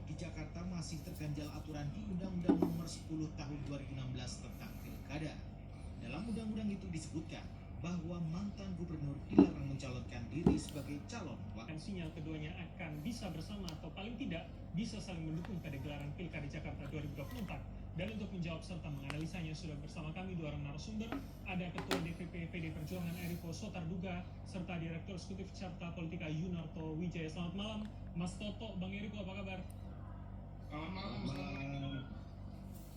di Jakarta masih terganjal aturan di Undang-Undang Nomor 10 Tahun 2016 tentang Pilkada. Dalam undang-undang itu disebutkan bahwa mantan gubernur dilarang mencalonkan diri sebagai calon. Sinyal keduanya akan bisa bersama atau paling tidak bisa saling mendukung pada gelaran Pilkada Jakarta 2024. Dan untuk menjawab serta menganalisanya sudah bersama kami dua orang narasumber. Ada Ketua DPP PD Perjuangan Eriko Sotarduga serta Direktur Eksekutif Carta Politika Yunarto Wijaya. Selamat malam Mas Toto, Bang Eriko, apa kabar? Selamat malam.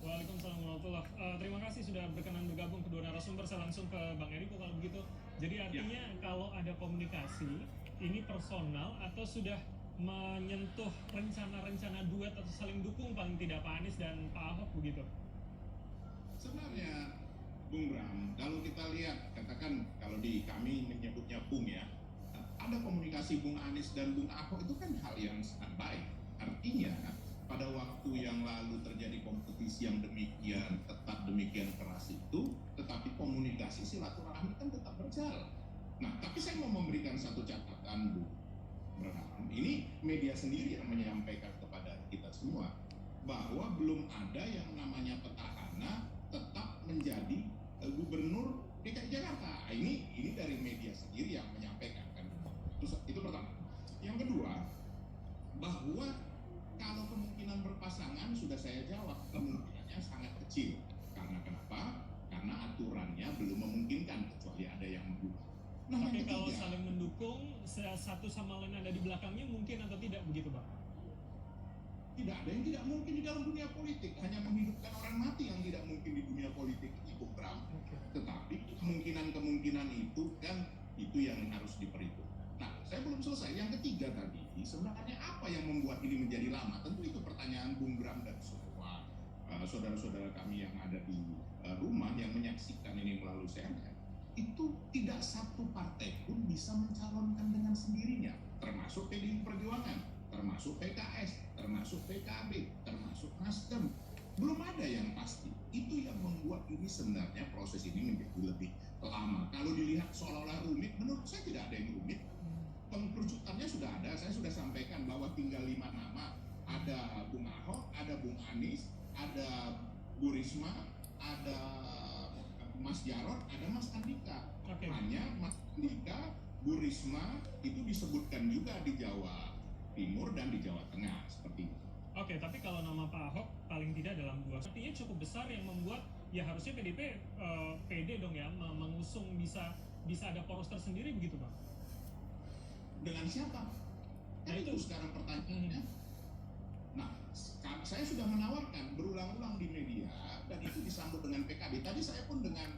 Waalaikumsalam warahmatullahi wabarakatuh. Terima kasih sudah berkenan bergabung kedua narasumber. Saya langsung ke Bang Eriko kalau begitu. Jadi artinya kalau ada komunikasi ini personal atau sudah menyentuh rencana-rencana duet atau saling dukung paling tidak Pak Anies dan Pak Ahok begitu? Sebenarnya Bung Bram, kalau kita lihat, katakan kalau di kami menyebutnya Bung ya, ada komunikasi Bung Anies dan Bung Ahok itu kan hal yang sangat baik. Artinya pada waktu yang lalu terjadi kompetisi yang demikian ketat, demikian keras itu, tetapi komunikasi silaturahmi kan tetap berjalan. Nah, tapi saya mau memberikan satu catatan, Bu Bram. Ini media sendiri yang menyampaikan kepada kita semua bahwa belum ada yang namanya petahana tetap menjadi gubernur DKI Jakarta. Ini dari media sendiri yang menyampaikan kan. Itu pertama. Yang kedua, bahwa kalau kemungkinan berpasangan sudah saya jawab, kemungkinannya sangat kecil. Karena kenapa? Karena aturannya belum memungkinkan kecuali ada yang mendukung. Nah, tapi kalau saling mendukung, satu sama lain ada di belakangnya mungkin atau tidak begitu, Bang? Tidak ada yang tidak mungkin di dalam dunia politik. Hanya menghidupkan orang mati yang tidak mungkin di dunia politik ini, Bung Bram. Tetapi kemungkinan itu kan itu yang harus diperhitungkan. Nah, saya belum selesai. Yang ketiga tadi, sebenarnya apa yang membuat ini menjadi lama? Tentu itu pertanyaan Bung Bram dan semua saudara-saudara kami yang ada di rumah yang menyaksikan ini melalui CNN. Itu tidak satu partai pun bisa mencalonkan dengan sendirinya, termasuk PDI Perjuangan, termasuk PKS, termasuk PKB, termasuk Nasdem. Belum ada yang pasti. Itu yang membuat ini sebenarnya proses ini menjadi lebih lama. Kalau dilihat seolah-olah rumit, menurut saya tidak ada yang rumit. Pengkerucutannya sudah ada, saya sudah sampaikan bahwa tinggal 5 nama. Ada Bung Ahok, ada Bung Anies, ada Bu Risma, ada Mas Jarod, ada Mas Andika. Hanya Mas Andika, Bu Risma itu disebutkan juga di Jawa Timur dan di Jawa Tengah seperti itu. Oke, tapi kalau nama Pak Ahok paling tidak dalam dua, artinya cukup besar yang membuat ya harusnya PDP PD dong ya mengusung bisa ada poros tersendiri begitu, Bang? Dengan siapa? Nah, itu sekarang pertanyaannya. Nah, saya sudah menawarkan berulang-ulang di media dan itu disambut dengan PKB. Tadi saya pun dengan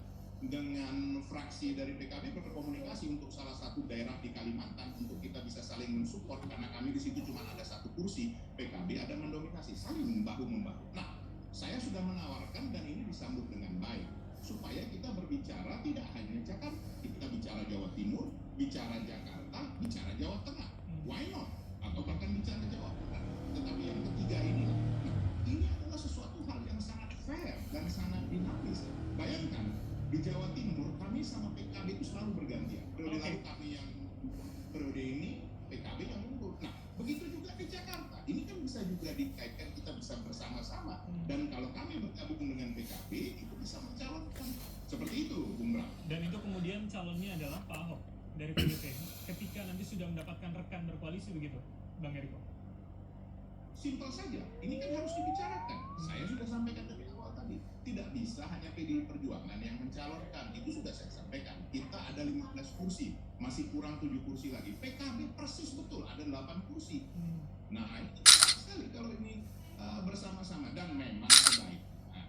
fraksi dari PKB berkomunikasi untuk salah satu daerah di Kalimantan untuk kita bisa saling mensupport karena kami di situ cuma ada satu kursi, PKB ada mendominasi, saling bahu-membahu. Nah, saya sudah menawarkan dan ini disambut dengan baik supaya kita berbicara tidak hanya Jakarta, kita bicara Jawa Timur, bicara Jakarta, bicara Jawa Tengah, why not? Atau bahkan bicara Jawa Barat. Tetapi yang ketiga ini adalah sesuatu hal yang sangat fair dan sangat dinamis. Bayangkan di Jawa Timur kami sama PKB itu selalu bergantian. Periode lalu kami yang periode ini PKB yang mundur. Nah, begitu juga di Jakarta. Ini kan bisa juga dikaitkan kita bisa bersama-sama. Dan kalau kami bergabung dengan PKB itu bisa mencalonkan. Seperti itu, Bung Bram. Dan itu kemudian calonnya adalah Pak Ahok dari PDP. Ketika nanti sudah mendapatkan rekan berkoalisi begitu, Bang Eriko. Simpel saja, ini kan harus dibicarakan. Saya sudah sampaikan dari awal tadi, tidak bisa hanya PDI Perjuangan yang mencalonkan. Itu sudah saya sampaikan. Kita ada 15 kursi, masih kurang 7 kursi lagi. PKB persis betul ada 8 kursi. Nah, itu sekali kalau ini bersama-sama dan memang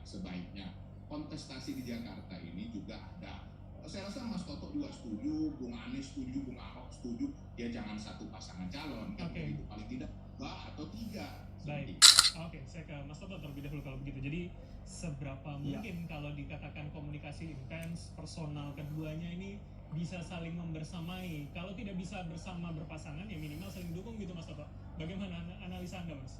sebaiknya kontestasi di Jakarta ini juga ada. Saya rasa Mas Toto juga setuju, Bung Anies setuju, Bung Ahok setuju. Ya jangan satu pasangan calon, kan itu paling tidak 2 atau 3. Baik, oke, saya ke Mas Toto terlebih dahulu kalau begitu. Jadi seberapa mungkin kalau dikatakan komunikasi intens, personal keduanya ini bisa saling membersamai? Kalau tidak bisa bersama berpasangan ya minimal saling dukung gitu, Mas Toto. Bagaimana analisa Anda, Mas?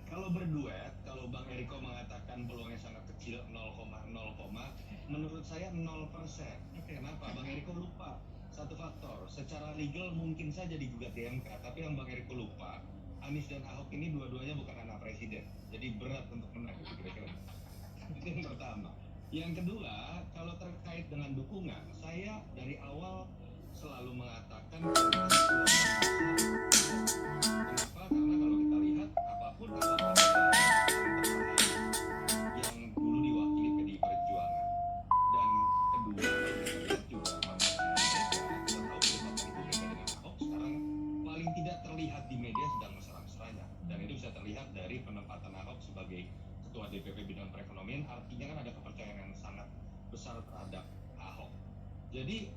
Kalau berduet, kalau Bang Eriko mengatakan peluangnya sangat kecil 0,0, menurut saya 0%. Kenapa? Bang Eriko lupa satu faktor. Secara legal mungkin saja digugat di MK, tapi yang Bang Eriko lupa Anies dan Ahok ini dua-duanya bukan anak presiden, jadi berat untuk menang gitu kira-kira. Itu yang pertama. Yang kedua, kalau terkait dengan dukungan, saya dari awal selalu mengatakan kenapa? Karena kalau kita lihat apapun yang dulu diwakili PDI Perjuangan, dan kedua kalau kita lihat juga kita tahu kedekatan Ibu Mega dengan Ahok sekarang paling tidak terlihat di media sedang mesra-mesranya, dan itu bisa terlihat dari penempatan Ahok sebagai Ketua DPP Bidang Perekonomian, artinya kan ada kepercayaan yang sangat besar terhadap Ahok. Jadi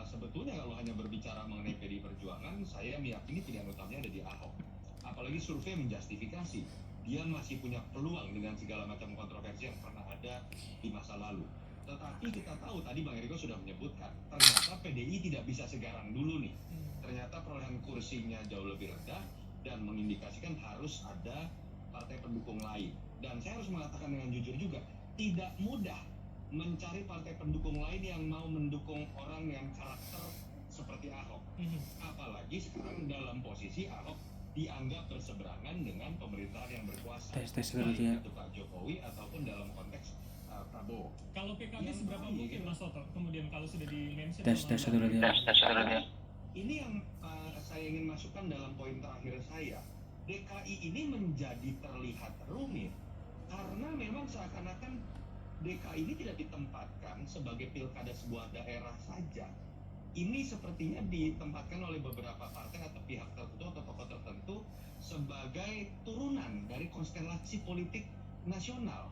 sebetulnya kalau hanya berbicara mengenai PDI Perjuangan, saya meyakini pilihan utamanya ada di Ahok. Apalagi survei menjustifikasi dia masih punya peluang dengan segala macam kontroversi yang pernah ada di masa lalu. Tetapi kita tahu tadi Bang Eriko sudah menyebutkan, ternyata PDI tidak bisa segarang dulu nih. Ternyata perolehan kursinya jauh lebih rendah dan mengindikasikan harus ada partai pendukung lain. Dan saya harus mengatakan dengan jujur juga, tidak mudah mencari partai pendukung lain yang mau mendukung orang yang karakter seperti Ahok. Apalagi sekarang dalam posisi Ahok dianggap berseberangan dengan pemerintahan yang berkuasa, baik itu Pak Jokowi ataupun dalam konteks Prabowo. Kalau PKB seberapa mungkin Mas Toto kemudian kalau sudah di-mention ini yang saya ingin masukkan dalam poin terakhir saya. DKI ini menjadi terlihat rumit karena memang seakan-akan DKI ini tidak ditempatkan sebagai pilkada sebuah daerah saja. Ini sepertinya ditempatkan oleh beberapa partai atau pihak tertentu atau tokoh tertentu sebagai turunan dari konstelasi politik nasional.